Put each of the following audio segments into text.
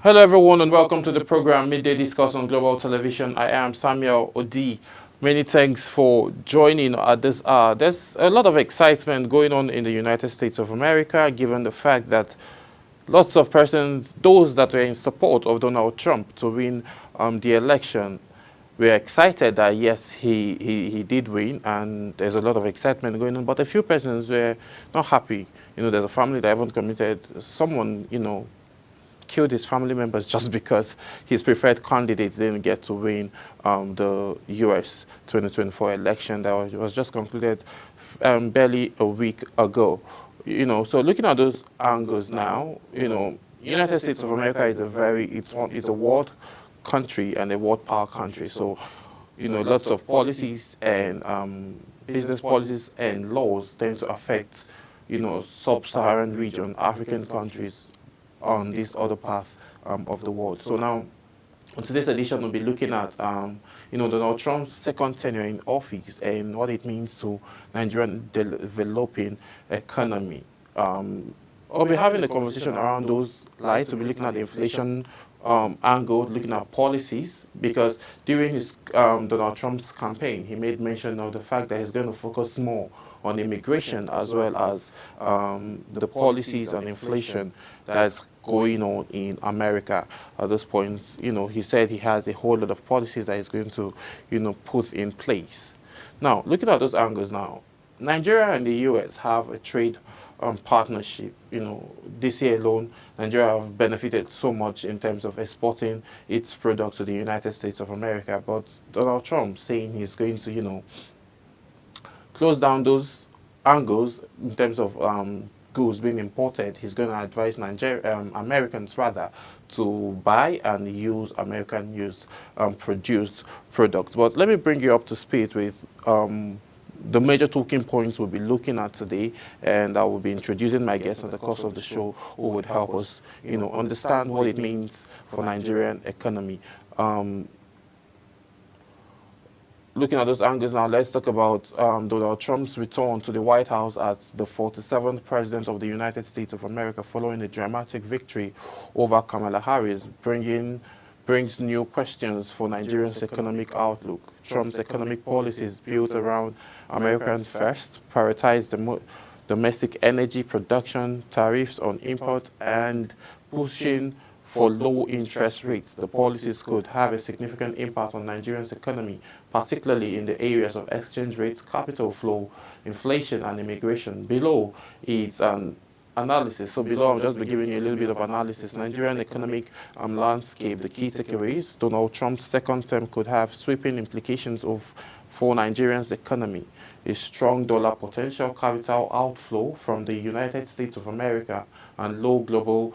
Hello everyone and welcome to the program Midday Discourse on Global Television. I am Samuel Odi. Many thanks for joining at this hour. There's a lot of excitement going on in the United States of America given the fact that lots of persons, those that were in support of Donald Trump to win the election, we're excited that yes, he did win, and there's a lot of excitement going on. But a few persons were not happy. There's a family that haven't committed. Someone, killed his family members just because his preferred candidates didn't get to win the U.S. 2024 election that was just concluded barely a week ago. So looking at those angles now, United States of America is it's a world country and a world power country. So, lots of policies and business policies and laws tend to affect, sub-Saharan region, African countries on this other path of the world. So now, on today's edition, we'll be looking at, Donald Trump's second tenure in office and what it means to Nigerian developing economy. I'll be having a conversation around those lines. We'll be looking at the inflation angle, looking at policies, because during his Donald Trump's campaign, he made mention of the fact that he's going to focus more on immigration as well as the policies on inflation that's going on in America at this point. He said he has a whole lot of policies that he's going to, put in place. Now, looking at those angles now, Nigeria and the US have a trade partnership. This year alone, Nigeria have benefited so much in terms of exporting its products to the United States of America. But Donald Trump saying he's going to, close down those angles in terms of goods being imported. He's going to advise Americans rather to buy and use American-used produced products. But let me bring you up to speed with the major talking points we'll be looking at today, and I will be introducing my guests at the course of the show who would help us, understand what it means for Nigerian economy. Looking at those angles now, let's talk about Donald Trump's return to the White House as the 47th President of the United States of America following a dramatic victory over Kamala Harris, brings new questions for Nigeria's economic outlook. Trump's economic policies built around American first, prioritize domestic energy production, tariffs on imports, and pushing for low interest rates. The policies could have a significant impact on Nigeria's economy, particularly in the areas of exchange rates, capital flow, inflation, and immigration. Below, it's an analysis. So below, I'll just be giving you a little bit of analysis. Nigerian economic landscape, the key takeaways. Donald Trump's second term could have sweeping implications for Nigeria's economy. A strong dollar potential, capital outflow from the United States of America, and low global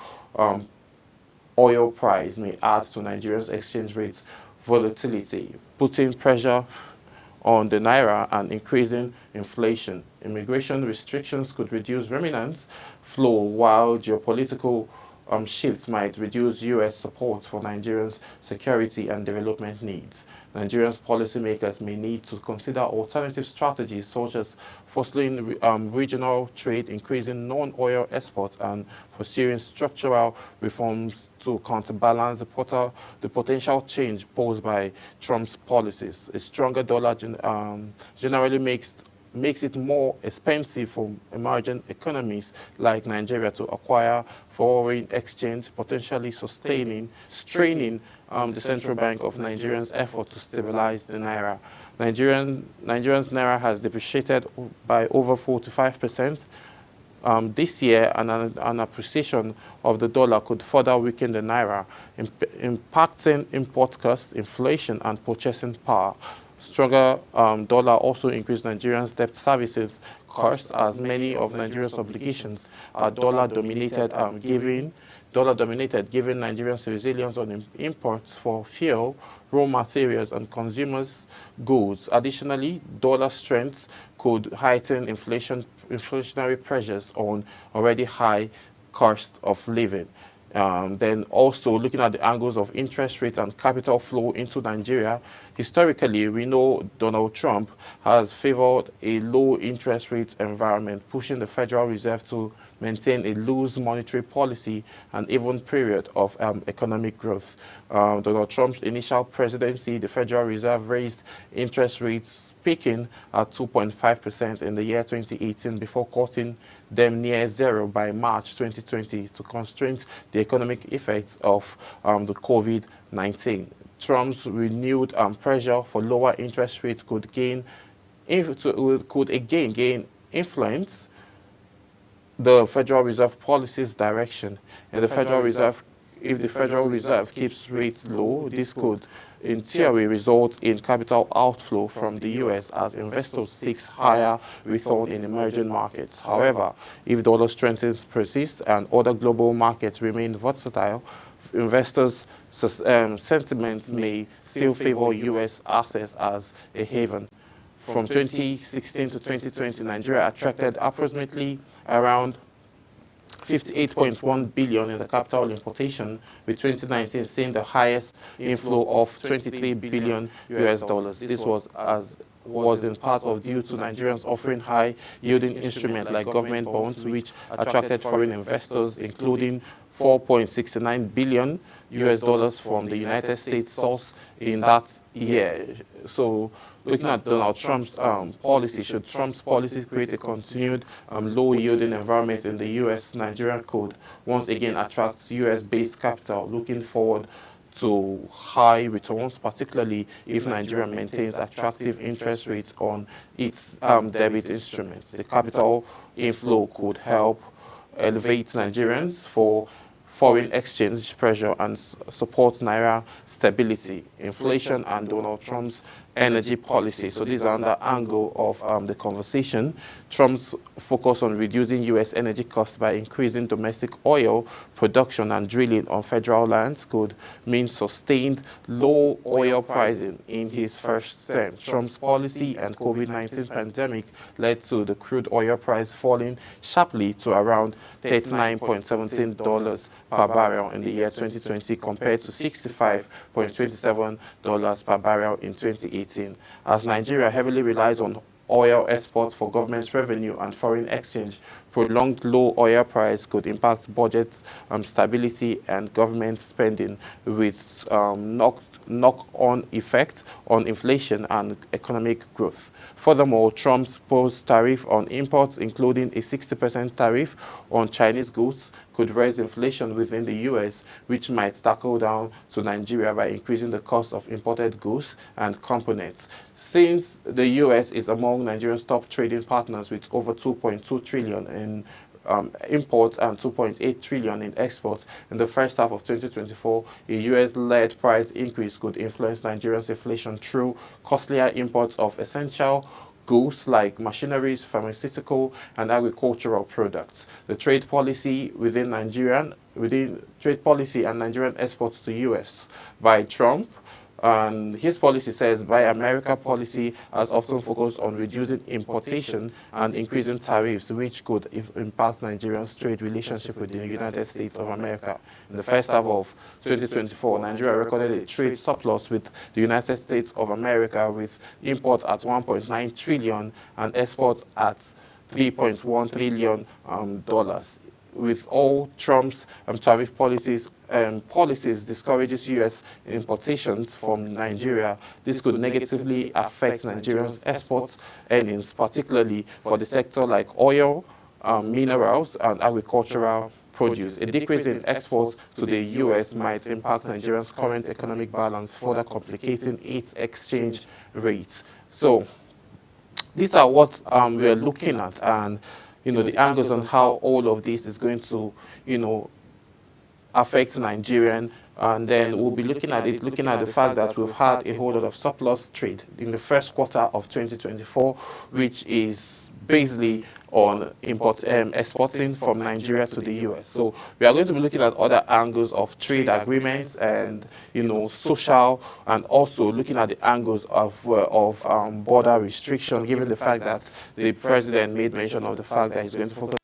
oil price may add to Nigeria's exchange rate volatility, putting pressure on the naira and increasing inflation. Immigration restrictions could reduce remittance flow, while geopolitical shifts might reduce U.S. support for Nigeria's security and development needs. Nigeria's policymakers may need to consider alternative strategies such as fostering regional trade, increasing non-oil exports, and pursuing structural reforms to counterbalance the potential change posed by Trump's policies. A stronger dollar generally makes it more expensive for emerging economies like Nigeria to acquire foreign exchange, potentially straining the Central Bank of Nigeria's effort to stabilize the naira. Nigeria's naira has depreciated by over 45% this year, and an appreciation of the dollar could further weaken the naira, impacting import costs, inflation, and purchasing power. Stronger dollar also increased Nigerians' debt services costs, as many of Nigeria's obligations are dollar-dominated, giving Nigerians resilience on imports for fuel, raw materials, and consumers' goods. Additionally, dollar strength could heighten inflationary pressures on already high cost of living. Then also looking at the angles of interest rates and capital flow into Nigeria, Historically, we know Donald Trump has favored a low interest rate environment, pushing the Federal Reserve to maintain a loose monetary policy and even period of economic growth. Donald Trump's initial presidency, the Federal Reserve raised interest rates peaking at 2.5% in the year 2018 before cutting them near zero by March 2020 to constrain the economic effects of the COVID-19. Trump's renewed pressure for lower interest rates could again gain influence the Federal Reserve policy's direction. And the Federal Reserve, if the Federal Reserve keeps rates low, this could, in theory, result in capital outflow from the U.S. as investors seek higher return in emerging markets. However, if dollar strength persists and other global markets remain volatile, investors' sentiments may still favor U.S. assets as a haven. From 2016 to 2020, Nigeria attracted approximately around 58.1 billion in the capital importation, with 2019 seeing the highest inflow of 23 billion US dollars. This was in part of due to Nigerians offering high-yielding instruments like government bonds, which attracted foreign investors, including 4.69 billion US dollars from the United States source in that year. So, looking at Donald Trump's policy, should Trump's policy create a continued low-yielding environment in the U.S., Nigeria could once again attract U.S.-based capital looking forward to high returns, particularly if Nigeria maintains attractive interest rates on its debit instruments. The capital inflow could help elevate Nigerians for foreign exchange pressure and support Naira stability, inflation, and Donald Trump's energy policy. So these are another angle of the conversation. Trump's focus on reducing U.S. energy costs by increasing domestic oil production and drilling on federal lands could mean sustained low oil pricing in his first term. Trump's policy and COVID-19 pandemic led to the crude oil price falling sharply to around $39.17 per barrel in the year 2020 compared to $65.27 per barrel in 2018. As Nigeria heavily relies on oil exports for government revenue and foreign exchange, prolonged low oil price could impact budget stability and government spending with knock-on effect on inflation and economic growth. Furthermore, Trump's proposed tariff on imports, including a 60% tariff on Chinese goods, could raise inflation within the U.S., which might trickle down to Nigeria by increasing the cost of imported goods and components. Since the U.S. is among Nigeria's top trading partners with over 2.2 trillion in imports and 2.8 trillion in exports, in the first half of 2024, a U.S.-led price increase could influence Nigeria's inflation through costlier imports of essential goods like machineries, pharmaceutical, and agricultural products. The trade policy trade policy and Nigerian exports to U.S. by Trump. And his policy says Buy America policy has often focused on reducing importation and increasing tariffs, which could impact Nigeria's trade relationship with the United States of America. In the first half of 2024, Nigeria recorded a trade surplus with the United States of America, with imports at 1.9 trillion and exports at $3.1 trillion. With all Trump's tariff policies discourages U.S. importations from Nigeria, this could negatively affect Nigerians' export earnings, particularly for the sector like oil, minerals, and agricultural produce. A decrease in exports to the U.S. might impact Nigeria's current economic balance, further complicating its exchange rates. So these are what we're looking at, and the angles on how all of this is going to, affect Nigerian. And then we'll be looking at the fact that we've had a whole lot of surplus trade in the first quarter of 2024, which is basically on exporting from Nigeria to the U.S. So we are going to be looking at other angles of trade agreements and social, and also looking at the angles of border restriction, given the fact that the president made mention of the fact that he's going to focus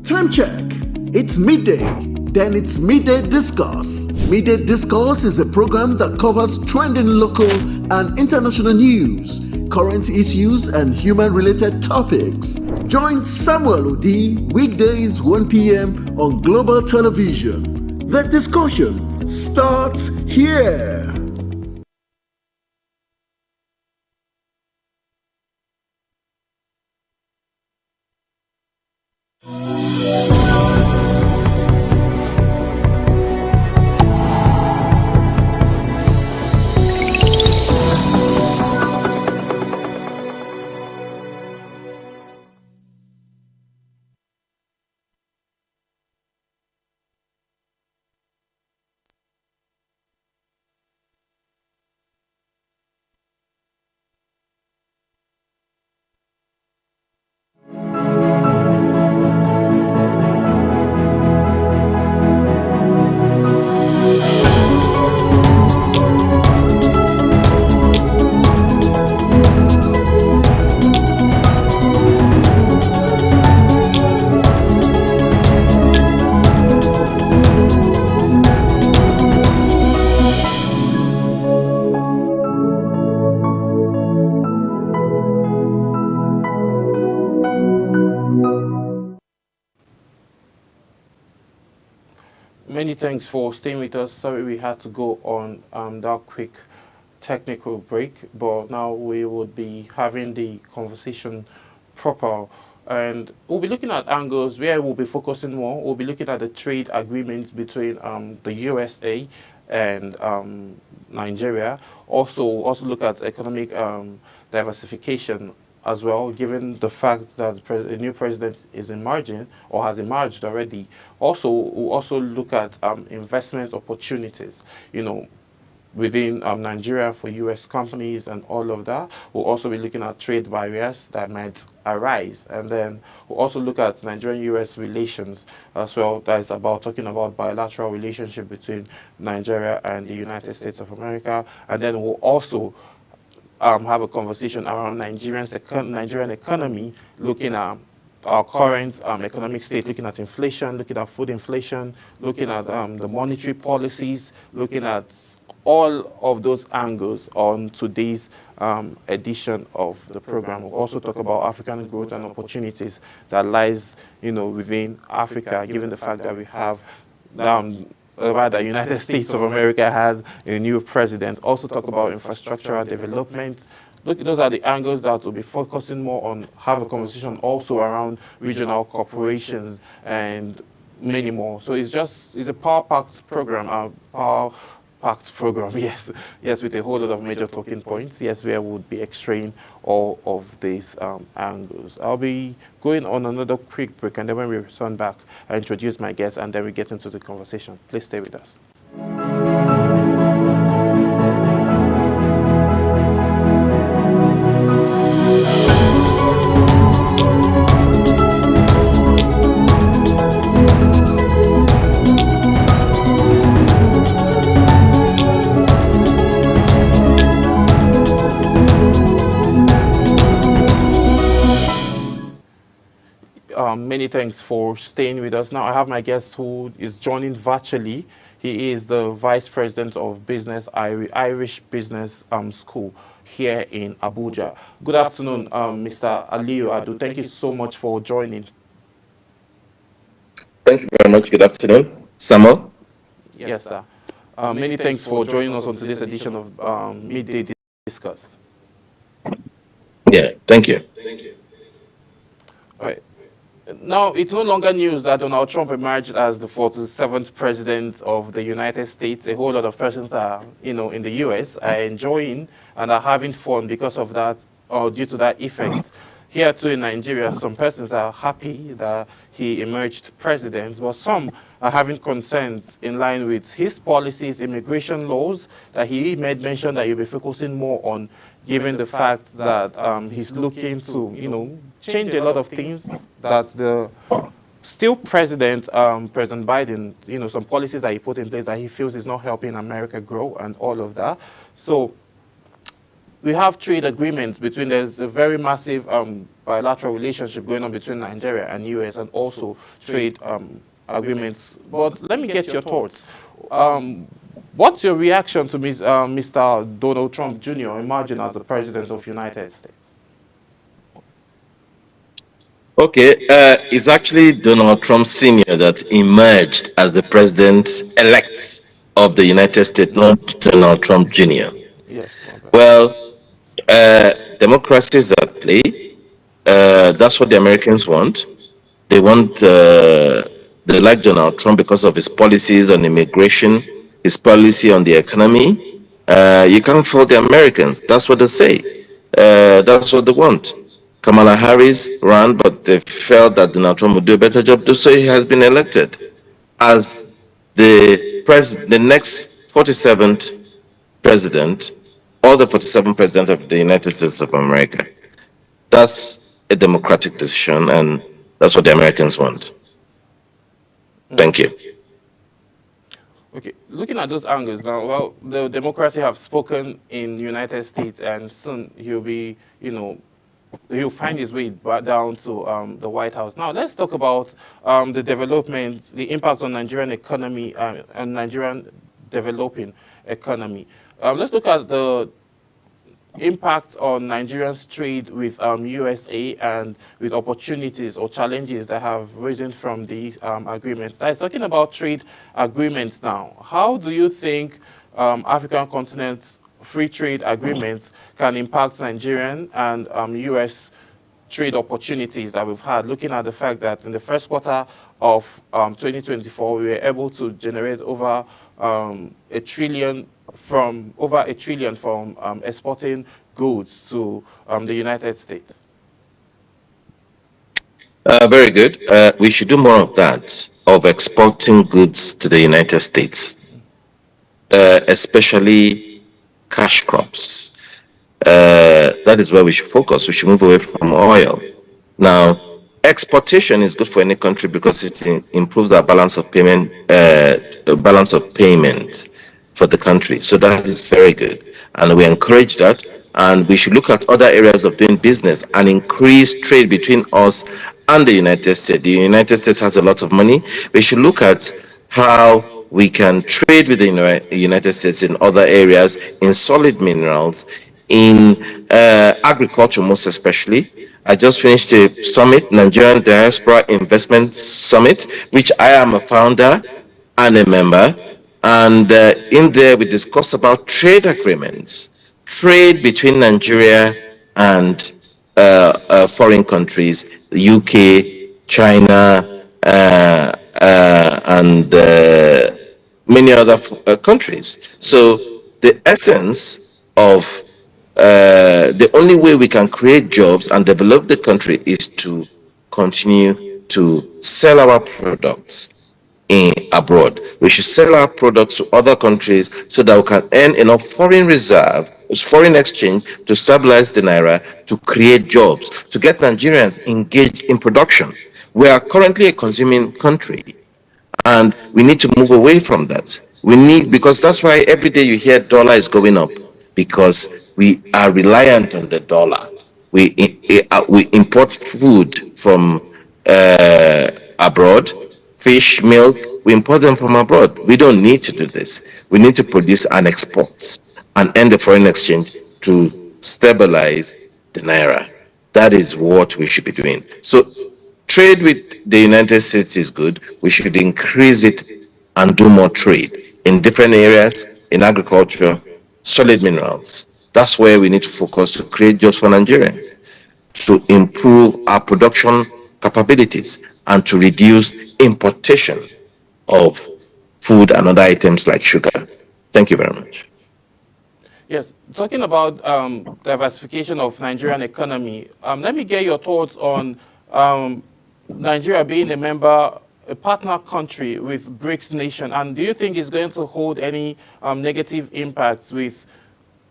Time check. It's midday. Then it's Midday Discourse. Midday Discourse is a program that covers trending local and international news, current issues, and human related topics. Join Samuel Odi weekdays 1 p.m. on Global Television. The discussion starts here. Many thanks for staying with us. Sorry we had to go on that quick technical break, but now we would be having the conversation proper. And we'll be looking at angles where we'll be focusing more. We'll be looking at the trade agreements between the USA and Nigeria. Also look at economic diversification as well, given the fact that the new president is emerging or has emerged already. We'll also look at investment opportunities, within Nigeria for U.S. companies and all of that. We'll also be looking at trade barriers that might arise. And then we'll also look at Nigerian-U.S. relations as well. That is about talking about bilateral relationship between Nigeria and the United States of America. And then we'll also have a conversation around Nigerian economy, looking at our current economic state, looking at inflation, looking at food inflation, looking at the monetary policies, looking at all of those angles on today's edition of the program. We'll also talk about African growth and opportunities that lies, within Africa, given the fact that we have the United States of America has a new president. Also talk about infrastructural development. Look, those are the angles that will be focusing more on, have a conversation also around regional corporations and many more. So it's a power-packed program, yes, with a whole lot of major talking points, yes, where we would be extraying all of these angles. I'll be going on another quick break, and then when we return back, I introduce my guests, and then we get into the conversation. Please stay with us. Many thanks for staying with us. Now I have my guest who is joining virtually. He is the Vice President of Business, Irish Business School here in Abuja. Good afternoon, Mr. Aliyu Adu. Thank you so much for joining. Thank you very much. Good afternoon, Samuel. Yes, sir. Many thanks for joining us on today's edition of Midday Discuss. Yeah, thank you. Thank you. All right. Now, it's no longer news that Donald Trump emerged as the 47th president of the United States. A whole lot of persons are, in the US are enjoying and are having fun because of that, or due to that effect. Here too in Nigeria, some persons are happy that he emerged president, but some are having concerns in line with his policies, immigration laws, that he made mention that he'll be focusing more on, given the fact that he's looking to, change a lot of things that the still President Biden, some policies that he put in place that he feels is not helping America grow and all of that. So we have trade agreements between, there's a very massive bilateral relationship going on between Nigeria and US, and also trade agreements. But let me get your thoughts. Um, what's your reaction to Mr. Donald Trump Jr. emerging as the president of United States? Okay, it's actually Donald Trump Sr. that emerged as the president-elect of the United States, not Donald Trump Jr. Yes, my bad. Well, democracy is at play. That's what the Americans want. They want, they like Donald Trump because of his policies on immigration, his policy on the economy. You can't fault the Americans. That's what they say. That's what they want. Kamala Harris ran, but they felt that Donald Trump would do a better job. So he has been elected as the next 47th president, or the 47th president of the United States of America. That's a democratic decision, and that's what the Americans want. Thank you. Okay, looking at those angles now, well, the democracy have spoken in United States, and soon he'll be, he'll find his way back down to the White House. Now, let's talk about the development, the impact on Nigerian economy and Nigerian developing economy. Let's look at the impact on Nigerians' trade with USA, and with opportunities or challenges that have risen from these agreements. Now, talking about trade agreements now, how do you think African continent's free trade agreements can impact Nigerian and US trade opportunities that we've had, looking at the fact that in the first quarter of 2024, we were able to generate over a trillion from exporting goods to the United States? Very good. We should do more of that, of exporting goods to the United States, especially cash crops. That is where we should focus. We should move away from oil. Now, exportation is good for any country because it improves our balance of payment for the country. So that is very good, and we encourage that. And we should look at other areas of doing business and increase trade between us and the United States. The United States has a lot of money. We should look at how we can trade with the United States in other areas, in solid minerals, in agriculture, most especially. I just finished a summit, Nigerian Diaspora Investment Summit, which I am a founder and a member. And in there, we discussed about trade agreements, trade between Nigeria and foreign countries, the UK, China, and many other countries. So the essence of the only way we can create jobs and develop the country is to continue to sell our products in abroad. We should sell our products to other countries so that we can earn enough foreign exchange to stabilize the naira, to create jobs, to get Nigerians engaged in production. We are currently a consuming country, and we need to move away from that. Because that's why every day you hear dollar is going up, because we are reliant on the dollar. We import food from abroad, fish, milk. We import them from abroad. We don't need to do this. We need to produce and export and end the foreign exchange to stabilize the naira. That is what we should be doing. So trade with the United States is good. We should increase it and do more trade in different areas, in agriculture, solid minerals. That's where we need to focus to create jobs for Nigerians, to improve our production capabilities, and to reduce importation of food and other items like sugar. Thank you very much. Yes, talking about diversification of Nigerian economy, let me get your thoughts on Nigeria being a partner country with BRICS nation, and do you think it's going to hold any negative impacts with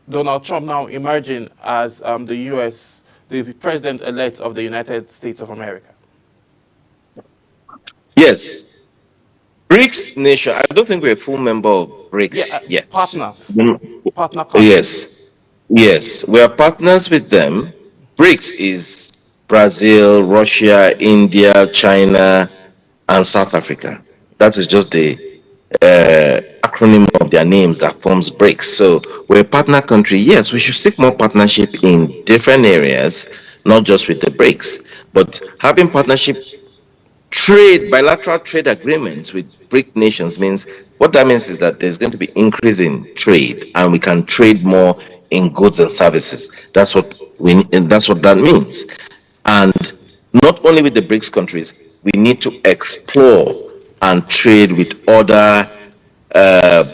Donald Trump now emerging as the president-elect of the United States of America? Yes, BRICS nation. I don't think we're a full member of Yeah, BRICS yet. partners, Mm, partner countries. Yes, Yes, we are partners with them. BRICS is Brazil, Russia, India, China, and South Africa. That is just the acronym of their names that forms BRICS. So we're a partner country. Yes, we should seek more partnership in different areas, not just with the BRICS, but having partnership bilateral trade agreements with BRIC nations means what that means is that there's going to be increase in trade and we can trade more in goods and services. That's what that means. And not only with the BRICS countries, we need to explore and trade with other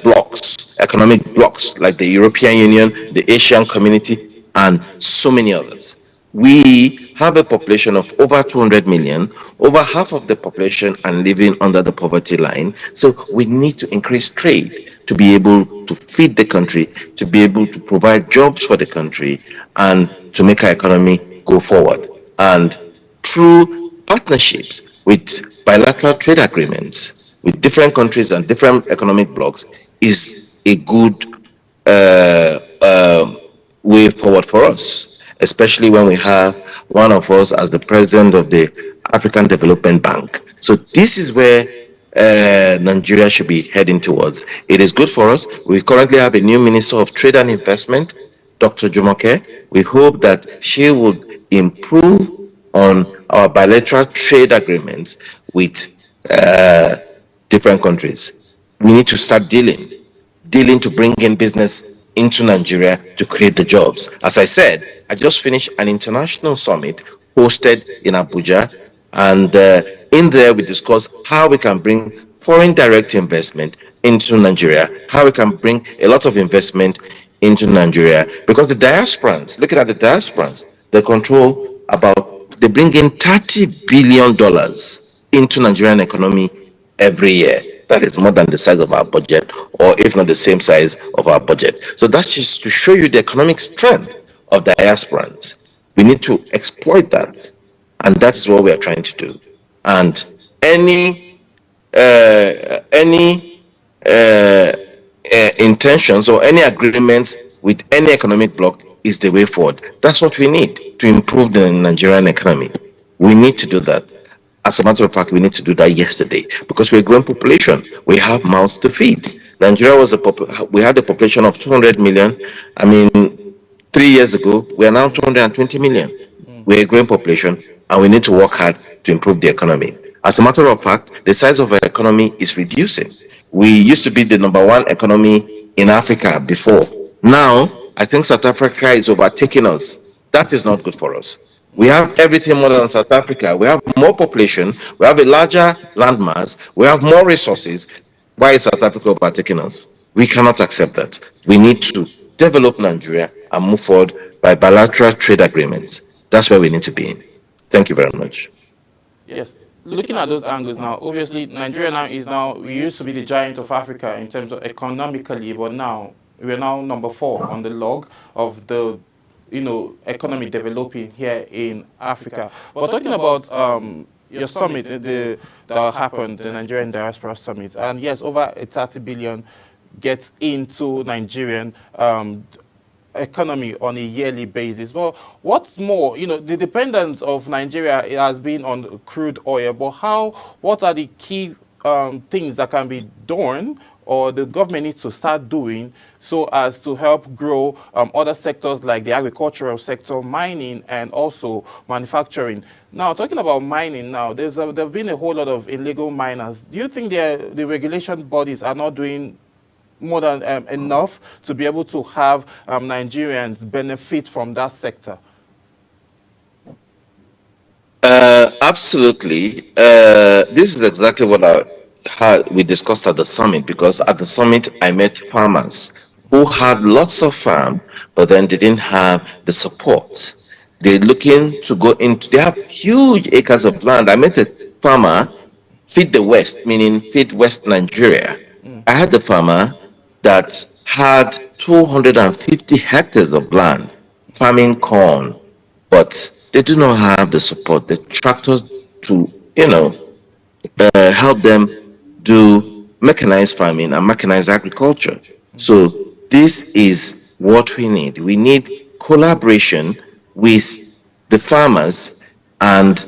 blocks, economic blocks like the European Union, the Asian Community, and so many others. We have a population of over 200 million. Over half of the population are living under the poverty line. So we need to increase trade to be able to feed the country, to be able to provide jobs for the country, and to make our economy go forward. And through partnerships with bilateral trade agreements with different countries and different economic blocs is a good uh, um way forward for us, especially when we have one of us as the president of the African Development Bank. So this is where Nigeria should be heading towards. It is good for us. We currently have a new Minister of Trade and Investment, Dr. Jumoke. We hope that she would improve on our bilateral trade agreements with uh, different countries. We need to start dealing to bring in business into Nigeria to create the jobs. As I said, I just finished an international summit hosted in Abuja, and in there we discussed how we can bring foreign direct investment into Nigeria, how we can bring a lot of investment into Nigeria, because the diasporans, looking at the diasporans, they control they bring in $30 billion into Nigerian economy every year. That is more than the size of our budget, or if not the same size of our budget. So that's just to show you the economic strength of diasporans. We need to exploit that, and that is what we are trying to do. And any intentions or any agreements with any economic bloc is the way forward. That's what we need to improve the Nigerian economy. We need to do that. As a matter of fact, we need to do that yesterday because we're a growing population. We have mouths to feed. Nigeria we had a population of 200 million. I mean, 3 years ago, we are now 220 million. We're a growing population and we need to work hard to improve the economy. As a matter of fact, the size of our economy is reducing. We used to be the number one economy in Africa before. Now, I think South Africa is overtaking us. That is not good for us. We have everything more than South Africa. We have more population. We have a larger landmass. We have more resources. Why is South Africa overtaking us? We cannot accept that. We need to develop Nigeria and move forward by bilateral trade agreements. That's where we need to be in. Thank you very much. Yes. Looking at those angles now, obviously Nigeria now is now, we used to be the giant of Africa in terms of economically, but now we're now number 4 on the log of the economy developing here in Africa. But talking about your summit, that happened, the Nigerian Diaspora Summit, and yes, over a 30 billion gets into Nigerian economy on a yearly basis. But what's more, the dependence of Nigeria has been on crude oil, but what are the key things that can be done or the government needs to start doing so as to help grow other sectors like the agricultural sector, mining, and also manufacturing? Now, talking about mining now, there have been a whole lot of illegal miners. Do you think the regulation bodies are not doing more than enough to be able to have Nigerians benefit from that sector? Absolutely. This is exactly what we discussed at the summit, because at the summit I met farmers who had lots of farm, but then they didn't have the support. They're looking to go into, they have huge acres of land. I met a farmer, feed the West, meaning feed West Nigeria. I had the farmer that had 250 hectares of land farming corn, but they do not have the support, the tractors to, help them do mechanized farming and mechanized agriculture. So this is what we need. We need collaboration with the farmers and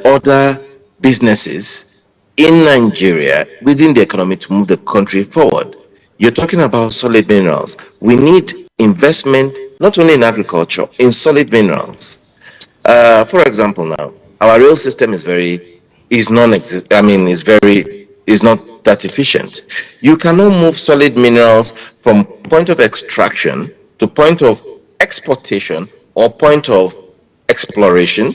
other businesses in Nigeria within the economy to move the country forward. You're talking about solid minerals. We need investment not only in agriculture, in solid minerals. For example, now our rail system is non-exist. I mean, is not that efficient. You cannot move solid minerals from point of extraction to point of exportation or point of exploration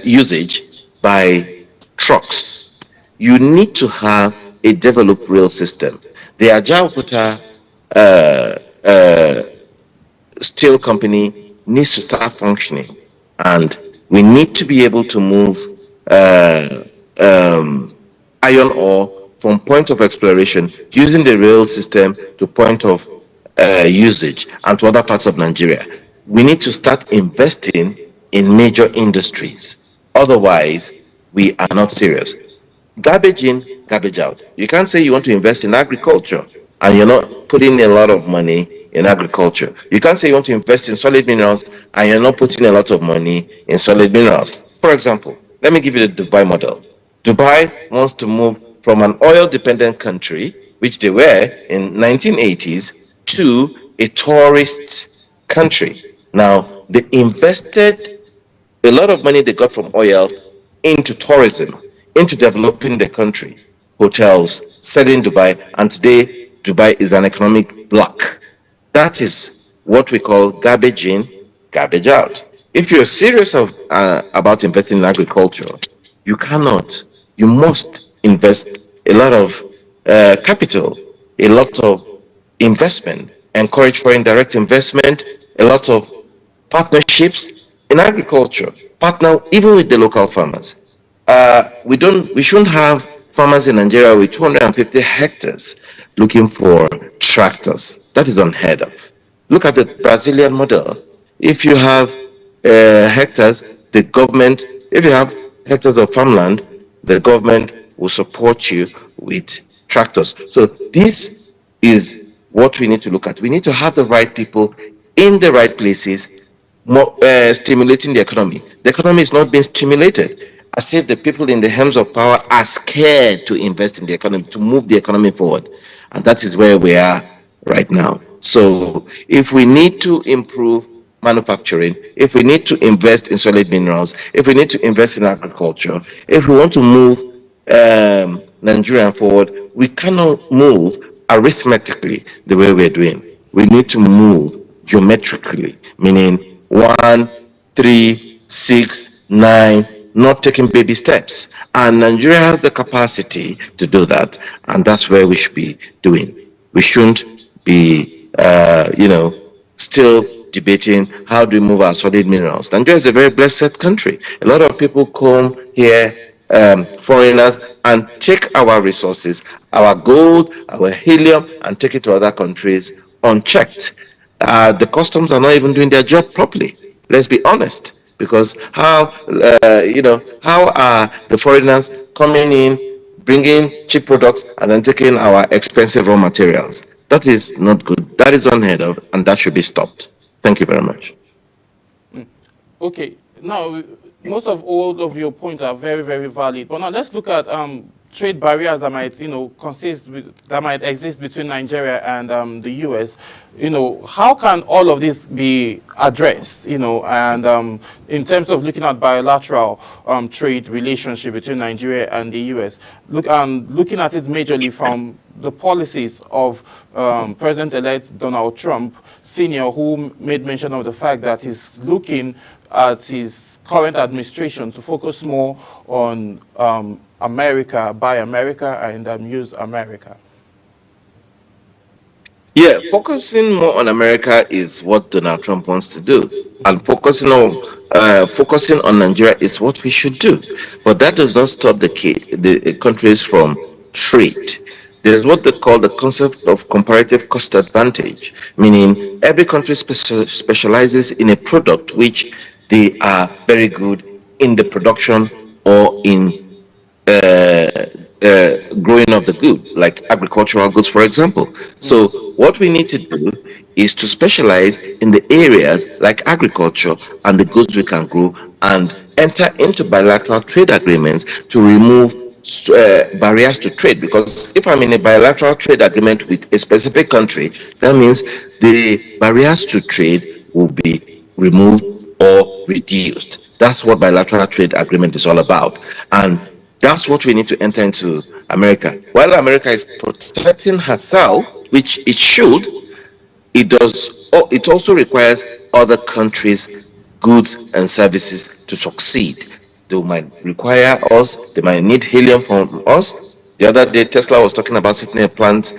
usage by trucks. You need to have a developed rail system. The Ajaokuta uh, uh, steel company needs to start functioning, and we need to be able to move uh, um, iron ore from point of exploration using the rail system to point of usage and to other parts of Nigeria. We need to start investing in major industries. Otherwise, we are not serious. Garbage in, garbage out. You can't say you want to invest in agriculture and you're not putting a lot of money in agriculture. You can't say you want to invest in solid minerals and you're not putting a lot of money in solid minerals. For example, let me give you the Dubai model. Dubai wants to move from an oil dependent country, which they were in 1980s, to a tourist country. Now, they invested a lot of money they got from oil into tourism, into developing the country, hotels, selling Dubai, and today Dubai is an economic bloc. That is what we call garbage in, garbage out. If you're serious about investing in agriculture, you cannot, you must invest a lot of capital, a lot of investment, encourage foreign direct investment, a lot of partnerships in agriculture, partner even with the local farmers. We shouldn't have farmers in Nigeria with 250 hectares looking for tractors. That is unheard of. Look at the Brazilian model. If you have hectares, the government, if you have hectares of farmland, the government will support you with tractors. So this is what we need to look at. We need to have the right people in the right places, more, stimulating the economy. The economy is not being stimulated, as if the people in the helms of power are scared to invest in the economy, to move the economy forward. And that is where we are right now. So if we need to improve manufacturing, if we need to invest in solid minerals, if we need to invest in agriculture, if we want to move Nigeria forward, we cannot move arithmetically the way we're doing. We need to move geometrically, meaning 1, 3, 6, 9, not taking baby steps. And Nigeria has the capacity to do that, and that's where we should be doing. We shouldn't be, still debating how do we move our solid minerals. Nigeria is a very blessed country. A lot of people come here, foreigners, and take our resources, our gold, our helium, and take it to other countries unchecked. The customs are not even doing their job properly. Let's be honest, because how are the foreigners coming in, bringing cheap products, and then taking our expensive raw materials? That is not good. That is unheard of, and that should be stopped. Thank you very much. Okay, now most of all of your points are very, very valid. But now let's look at trade barriers that might, that might exist between Nigeria and the US. How can all of this be addressed? And in terms of looking at bilateral trade relationship between Nigeria and the US, looking at it majorly from the policies of President-elect Donald Trump Sr., who made mention of the fact that he's looking at his current administration to focus more on America, buy America, and use America. Yeah, focusing more on America is what Donald Trump wants to do, and focusing on Nigeria is what we should do. But that does not stop the countries from trade. There's what they call the concept of comparative cost advantage, meaning every country specializes in a product which they are very good in the production or in uh, growing of the good, like agricultural goods, for example. So what we need to do is to specialize in the areas like agriculture and the goods we can grow, and enter into bilateral trade agreements to remove barriers to trade. Because if I'm in a bilateral trade agreement with a specific country, that means the barriers to trade will be removed or reduced. That's what bilateral trade agreement is all about. And that's what we need to enter into America. While America is protecting herself, which it should, it also requires other countries' goods and services to succeed. They might require us, they might need helium from us. The other day, Tesla was talking about sitting in a plant,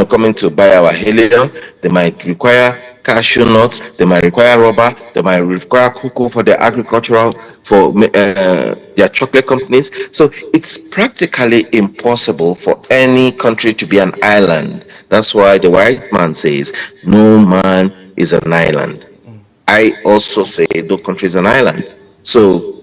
coming to buy our helium. They might require cashew nuts, they might require rubber, they might require cocoa for their agricultural, for their chocolate companies. So it's practically impossible for any country to be an island. That's why the white man says, no man is an island. I also say no country is an island. So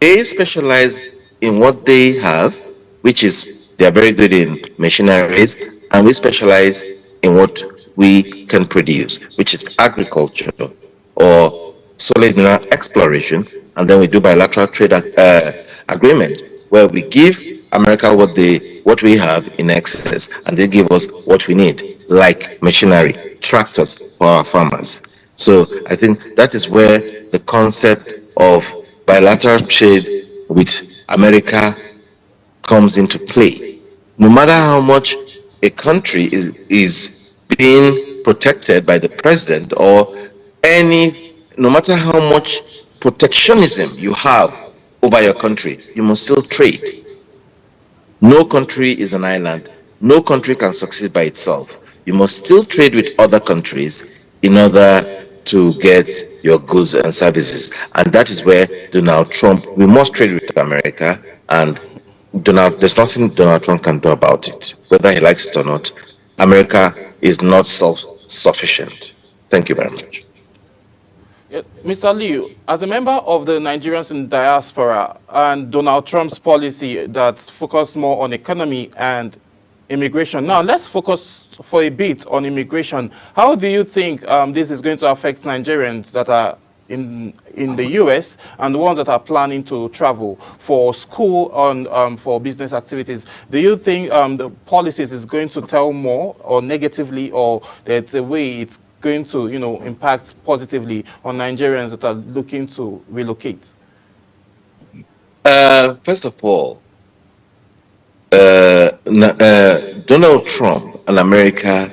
they specialize in what they have, which is they are very good in machineries, and we specialize in what we can produce, which is agriculture or solid mineral exploration, and then we do bilateral trade agreement where we give America what we have in excess, and they give us what we need, like machinery, tractors for our farmers. So I think that is where the concept of bilateral trade with America comes into play. No matter how much a country is being protected by the president, or no matter how much protectionism you have over your country, you must still trade. No country is an island. No country can succeed by itself. You must still trade with other countries in order to get your goods and services. And that is where Donald Trump, we must trade with America, and there's nothing Donald Trump can do about it. Whether he likes it or not, America is not self-sufficient. Thank you very much. Yeah, Mr. Liu, as a member of the Nigerians in diaspora and Donald Trump's policy that focus more on economy and immigration. Now, let's focus for a bit on immigration. How do you think this is going to affect Nigerians that are in the US and the ones that are planning to travel for school and for business activities? Do you think the policies is going to tell more or negatively, or that a way it's going to, impact positively on Nigerians that are looking to relocate? First of all, Donald Trump and America,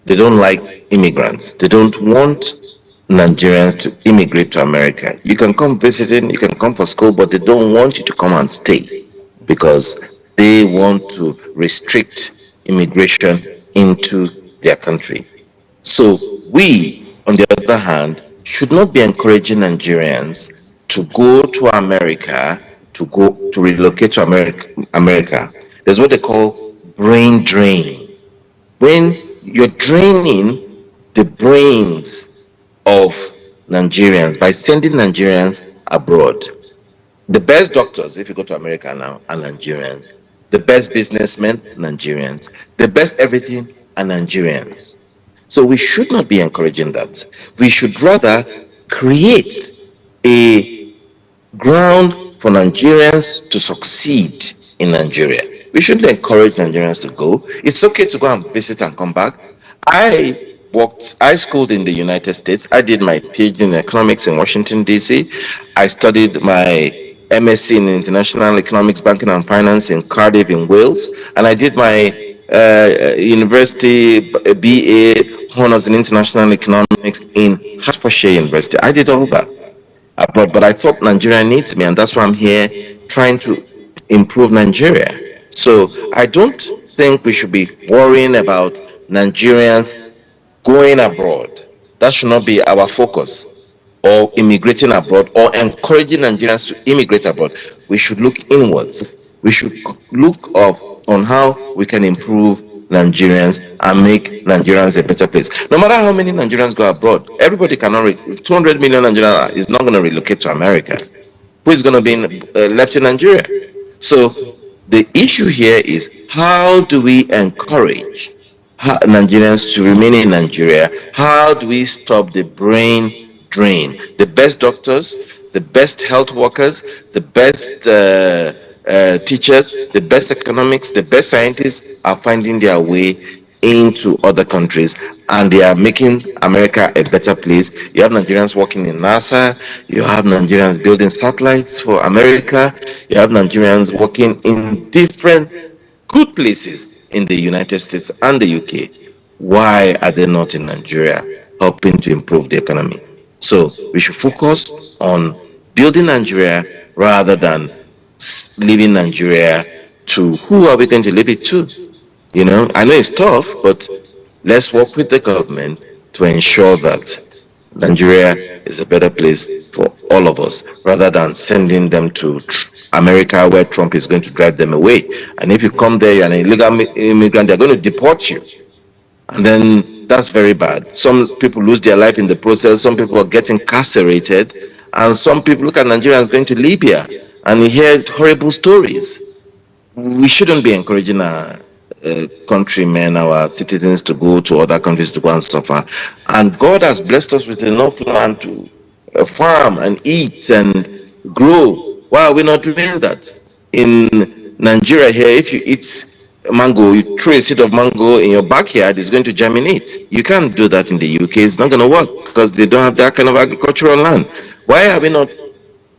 they don't like immigrants. They don't want Nigerians to immigrate to America. You can come visiting, you can come for school, but they don't want you to come and stay, because they want to restrict immigration into their country. So we, on the other hand, should not be encouraging Nigerians to go to America, to relocate to America. There's what they call brain drain. When you're draining the brains of Nigerians by sending Nigerians abroad. The best doctors, if you go to America now, are Nigerians. The best businessmen, Nigerians. The best everything are Nigerians. So we should not be encouraging that. We should rather create a ground for Nigerians to succeed in Nigeria. We shouldn't encourage Nigerians to go. It's okay to go and visit and come back. I schooled in the United States. I did my PhD in economics in Washington, D.C. I studied my MSc in International Economics, Banking and Finance in Cardiff in Wales. And I did my university BA honors in International Economics in Hertfordshire University. I did all that abroad, but I thought Nigeria needs me, and that's why I'm here trying to improve Nigeria. So I don't think we should be worrying about Nigerians going abroad. That should not be our focus, or immigrating abroad, or encouraging Nigerians to immigrate abroad. We should look inwards. We should look up on how we can improve Nigerians and make Nigerians a better place. No matter how many Nigerians go abroad, everybody cannot, 200 million Nigerians is not going to relocate to America. Who is going to be left in Nigeria? So The issue here is how do we encourage Nigerians to remain in Nigeria? How do we stop the brain drain? The best doctors, the best health workers, the best teachers, the best economics, the best scientists are finding their way into other countries, and they are making America a better place. You have Nigerians working in NASA, you have Nigerians building satellites for America, you have Nigerians working in different good places in the United States and the UK. Why are they not in Nigeria helping to improve the economy? So we should focus on building Nigeria rather than leaving Nigeria to who are we going to leave it to? You know, I know it's tough, but let's work with the government to ensure that Nigeria is a better place for all of us rather than sending them to America where Trump is going to drive them away. And if you Yeah. come there, you're an illegal immigrant, they're going to deport you. And then that's very bad. Some people lose their life in the process, some people are getting incarcerated, and some people look at Nigerians going to Libya and we hear horrible stories. We shouldn't be encouraging our countrymen, our citizens to go to other countries to go and suffer. And God has blessed us with enough land to farm and eat and grow. Why are we not doing that? In Nigeria here, if you eat mango, you throw a seed of mango in your backyard, it's going to germinate. You can't do that in the UK. It's not going to work because they don't have that kind of agricultural land. Why are we not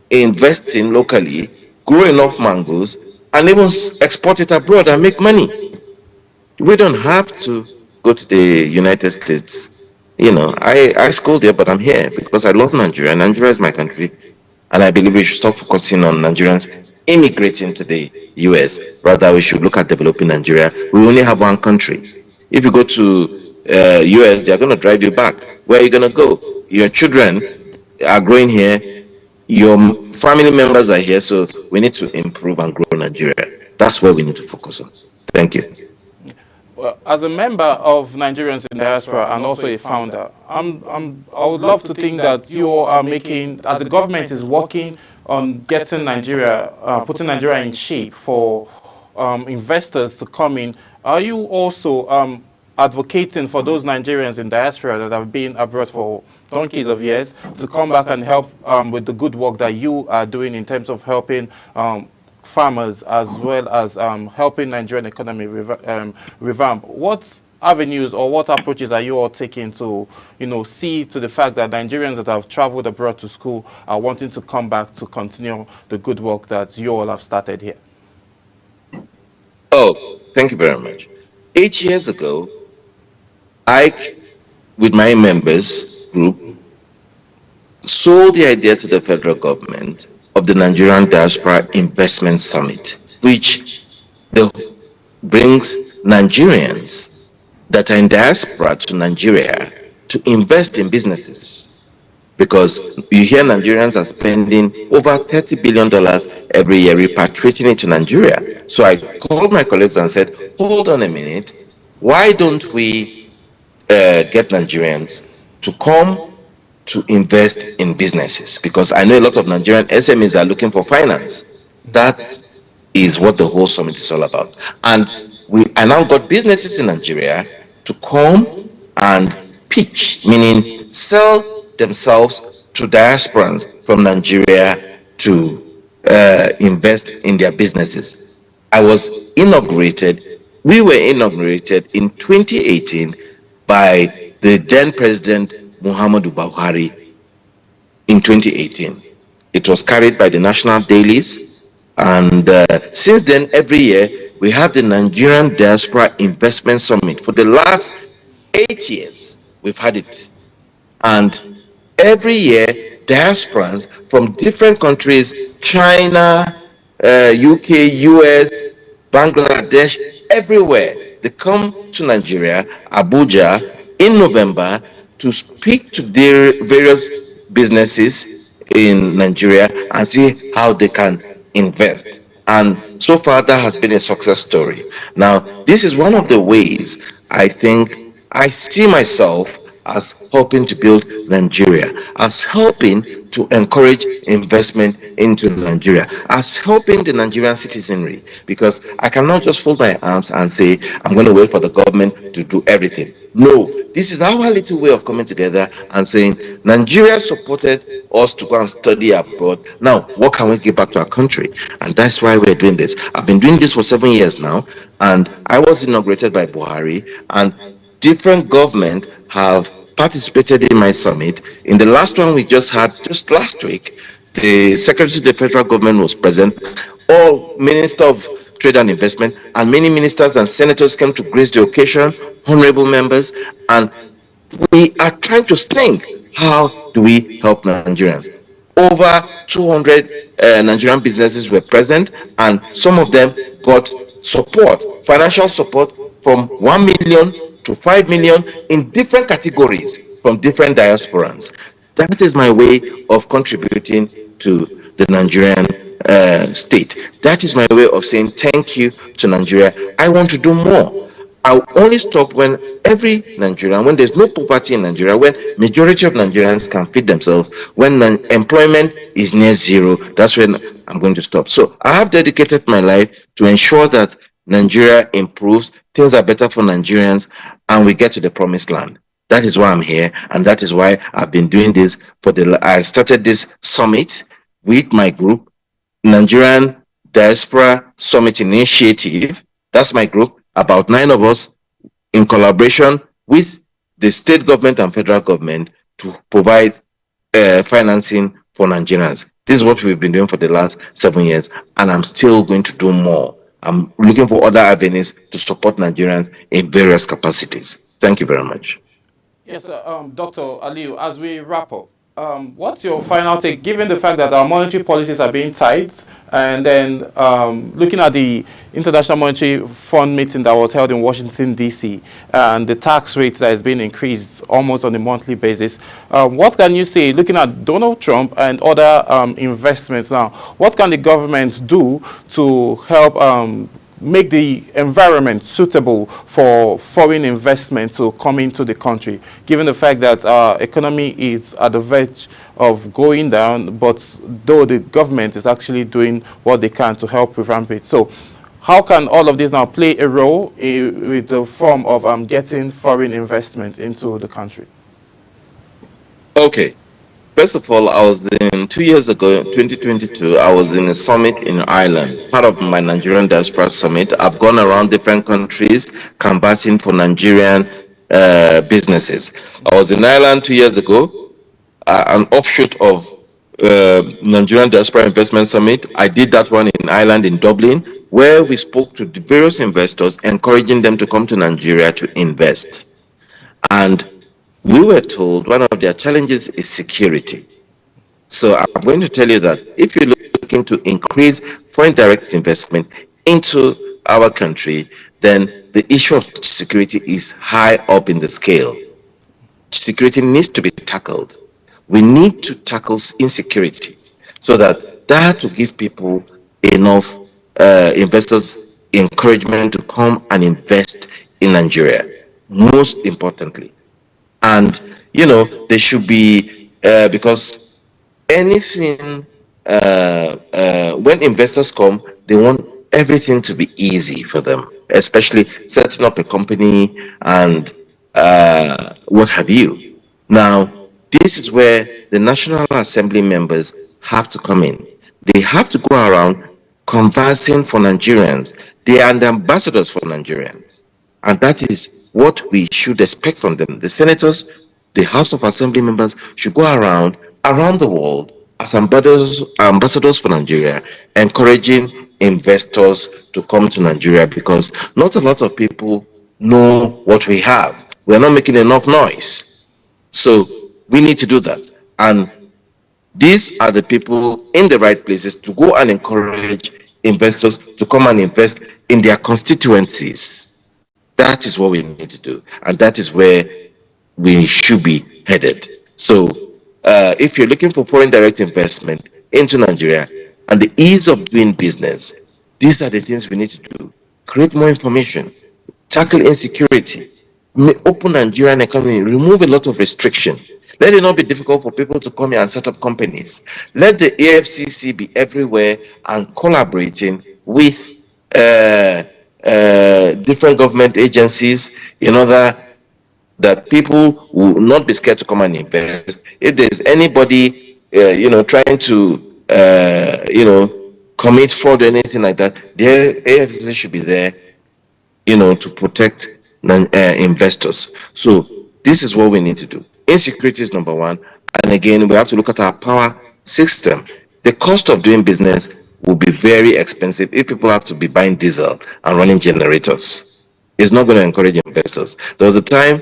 investing locally, grow enough mangoes, and even export it abroad and make money? We don't have to go to the United States. You know, I school there, but I'm here because I love Nigeria. Nigeria is my country. And I believe we should stop focusing on Nigerians immigrating to the US. Rather, we should look at developing Nigeria. We only have one country. If you go to US, they're going to drive you back. Where are you going to go? Your children are growing here. Your family members are here. So we need to improve and grow Nigeria. That's where we need to focus on. Thank you. Well, as a member of Nigerians in diaspora and also a founder, I would love to think that you all are making, as the government is working on getting Nigeria, putting Nigeria in shape for investors to come in. Are you also advocating for those Nigerians in diaspora that have been abroad for donkeys of years to come back and help with the good work that you are doing in terms of helping farmers as well as helping Nigerian economy revamp? What avenues or what approaches are you all taking to, see to the fact that Nigerians that have traveled abroad to school are wanting to come back to continue the good work that you all have started here? Oh, thank you very much. 8 years ago, I, with my members group, sold the idea to the federal government of the Nigerian Diaspora Investment Summit, which brings Nigerians that are in diaspora to Nigeria to invest in businesses. Because you hear Nigerians are spending over $30 billion every year repatriating it to Nigeria. So I called my colleagues and said, hold on a minute, why don't we get Nigerians to come to invest in businesses? Because I know a lot of Nigerian SMEs are looking for finance. That is what the whole summit is all about. And I now got businesses in Nigeria to come and pitch, meaning sell themselves to diasporans from Nigeria to invest in their businesses. We were inaugurated in 2018 by the then President Muhammadu Buhari in 2018. It was carried by the national dailies, and since then, every year, we have the Nigerian Diaspora Investment Summit. For the last 8 years, we've had it. And every year, diasporans from different countries, China, UK, US, Bangladesh, everywhere, they come to Nigeria, Abuja, in November to speak to their various businesses in Nigeria and see how they can invest. And so far, that has been a success story. Now, this is one of the ways I think I see myself as helping to build Nigeria, as helping to encourage investment into Nigeria, as helping the Nigerian citizenry. Because I cannot just fold my arms and say, I'm going to wait for the government to do everything. No, this is our little way of coming together and saying, Nigeria supported us to go and study abroad. Now, what can we give back to our country? And that's why we're doing this. I've been doing this for 7 years now, and I was inaugurated by Buhari, and different government have participated in my summit. In the last one we just had just last week, the Secretary of the Federal Government was present, all Minister of Trade and Investment, and many ministers and senators came to grace the occasion, honorable members, and we are trying to think, how do we help Nigerians? Over 200 Nigerian businesses were present, and some of them got support, financial support from 1 million to 5 million in different categories from different diasporans. That is my way of contributing to the Nigerian state. That is my way of saying thank you to Nigeria. I want to do more. I'll only stop when every Nigerian, when there's no poverty in Nigeria, when majority of Nigerians can feed themselves, when employment is near zero, that's when I'm going to stop. So I have dedicated my life to ensure that Nigeria improves, things are better for Nigerians, and we get to the promised land. That is why I'm here, and that is why I've been doing this I started this summit with my group, Nigerian Diaspora Summit Initiative. That's my group, about 9 of us, in collaboration with the state government and federal government to provide financing for Nigerians. This is what we've been doing for the last 7 years, and I'm still going to do more. I'm looking for other avenues to support Nigerians in various capacities. Thank you very much. Yes, Dr. Aliu, as we wrap up, what's your final take, given the fact that our monetary policies are being tight, and then looking at the International Monetary Fund meeting that was held in Washington, D.C., and the tax rate that has been increased almost on a monthly basis, what can you say, looking at Donald Trump and other investments now, what can the government do to help make the environment suitable for foreign investment to come into the country, given the fact that our economy is at the verge of going down, but though the government is actually doing what they can to help revamp it. So how can all of this now play a role with the form of getting foreign investment into the country? Okay. First of all, I was in 2 years ago, 2022, I was in a summit in Ireland, part of my Nigerian Diaspora Summit. I've gone around different countries canvassing for Nigerian businesses. I was in Ireland 2 years ago, an offshoot of Nigerian Diaspora Investment Summit. I did that one in Ireland, in Dublin, where we spoke to the various investors, encouraging them to come to Nigeria to invest. And we were told one of their challenges is security. So I'm going to tell you that if you're looking to increase foreign direct investment into our country, then the issue of security is high up in the scale. Security needs to be tackled. We need to tackle insecurity so that will give people enough investors encouragement to come and invest in Nigeria, most importantly. And there should be because anything when investors come, they want everything to be easy for them, especially setting up a company and what have you. Now, this is where the National Assembly members have to come in. They have to go around conversing for Nigerians. They are the ambassadors for Nigerians. And that is what we should expect from them. The senators, the House of Assembly members should go around the world as ambassadors for Nigeria, encouraging investors to come to Nigeria, because not a lot of people know what we have. We are not making enough noise. So we need to do that. And these are the people in the right places to go and encourage investors to come and invest in their constituencies. That is what we need to do, and that is where we should be headed. So if you're looking for foreign direct investment into Nigeria and the ease of doing business, these are the things we need to do. Create more information, tackle insecurity, open Nigerian economy, remove a lot of restriction. Let it not be difficult for people to come here and set up companies. Let the AFCC be everywhere and collaborating with different government agencies in order that people will not be scared to come and invest. If there's anybody, trying to, commit fraud or anything like that, the AFCC should be there, to protect investors. So this is what we need to do. Insecurity is number one. And again, we have to look at our power system. The cost of doing business will be very expensive if people have to be buying diesel and running generators. It's not going to encourage investors. There was a time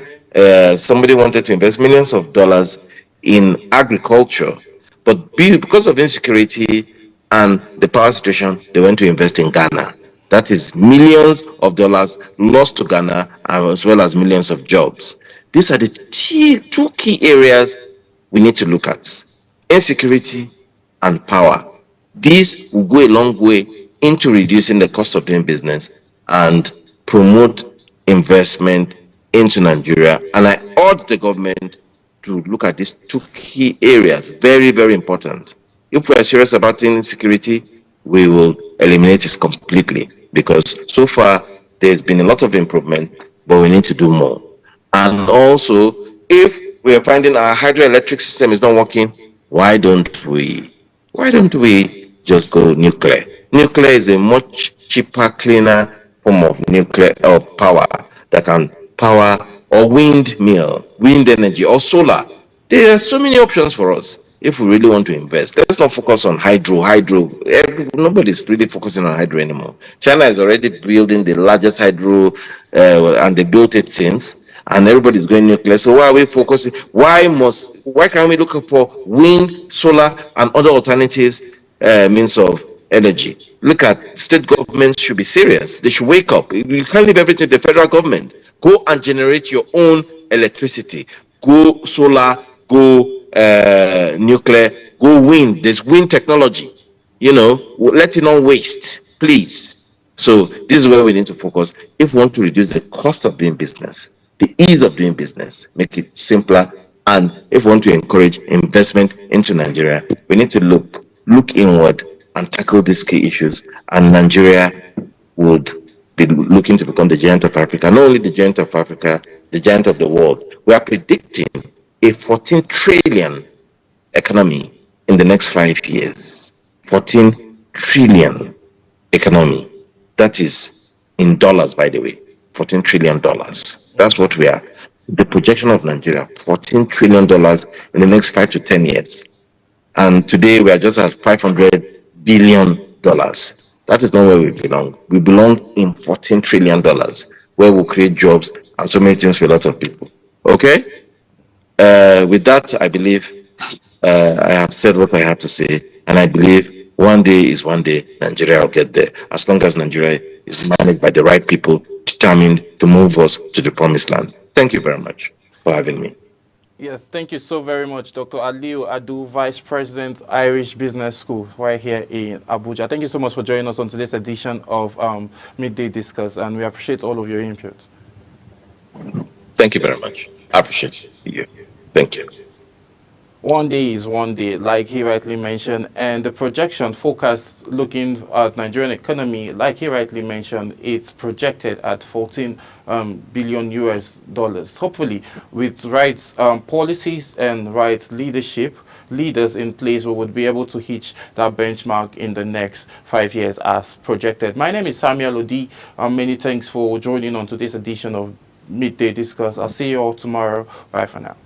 somebody wanted to invest millions of dollars in agriculture, but because of insecurity and the power situation, they went to invest in Ghana. That is millions of dollars lost to Ghana, as well as millions of jobs. These are the two key areas we need to look at: insecurity and power. These will go a long way into reducing the cost of doing business and promote investment into Nigeria. And I urge the government to look at these two key areas. Very, very important. If we are serious about insecurity, we will eliminate it completely, because so far there's been a lot of improvement, but we need to do more. And also, if we are finding our hydroelectric system is not working, why don't we just go nuclear? Nuclear is a much cheaper, cleaner form of nuclear of power that can power, or windmill, wind energy, or solar. There are so many options for us if we really want to invest. Let's not focus on hydro. Nobody's really focusing on hydro anymore. China is already building the largest hydro, and they built it since, and everybody's going nuclear. So why are we focusing? Why can't we look for wind, solar, and other alternatives, means of energy? Look at state governments should be serious. They should wake up. You can't leave everything to the federal government. Go and generate your own electricity. Go solar, go nuclear, go wind. There's wind technology. Let it not waste, please. So this is where we need to focus if we want to reduce the cost of doing business, the ease of doing business, make it simpler. And if we want to encourage investment into Nigeria, we need to look inward and tackle these key issues. And Nigeria would be looking to become the giant of Africa. Not only the giant of Africa, the giant of the world. We are predicting a 14 trillion economy in the next 5 years. 14 trillion economy. That is in dollars, by the way. $14 trillion. That's what we are. The projection of Nigeria, $14 trillion in the next 5 to 10 years. And today we are just at $500 billion. That is not where we belong. We belong in $14 trillion, where we'll create jobs and so many things for a lot of people. Okay? With that, I believe I have said what I have to say, and I believe one day is one day Nigeria will get there, as long as Nigeria is managed by the right people determined to move us to the promised land. Thank you very much for having me. Yes, thank you so very much, Dr. Aliu Adu, Vice President, Irish Business School, right here in Abuja. Thank you so much for joining us on today's edition of Midday Discuss, and we appreciate all of your input. Thank you very much. I appreciate you. Thank you. One day is one day, like he rightly mentioned, and the projection forecast looking at Nigerian economy, like he rightly mentioned, it's projected at 14 billion US dollars. Hopefully, with right policies and right leaders in place, we would be able to hit that benchmark in the next 5 years as projected. My name is Samuel Odi. Many thanks for joining on today's edition of Midday Discuss. I'll see you all tomorrow. Bye for now.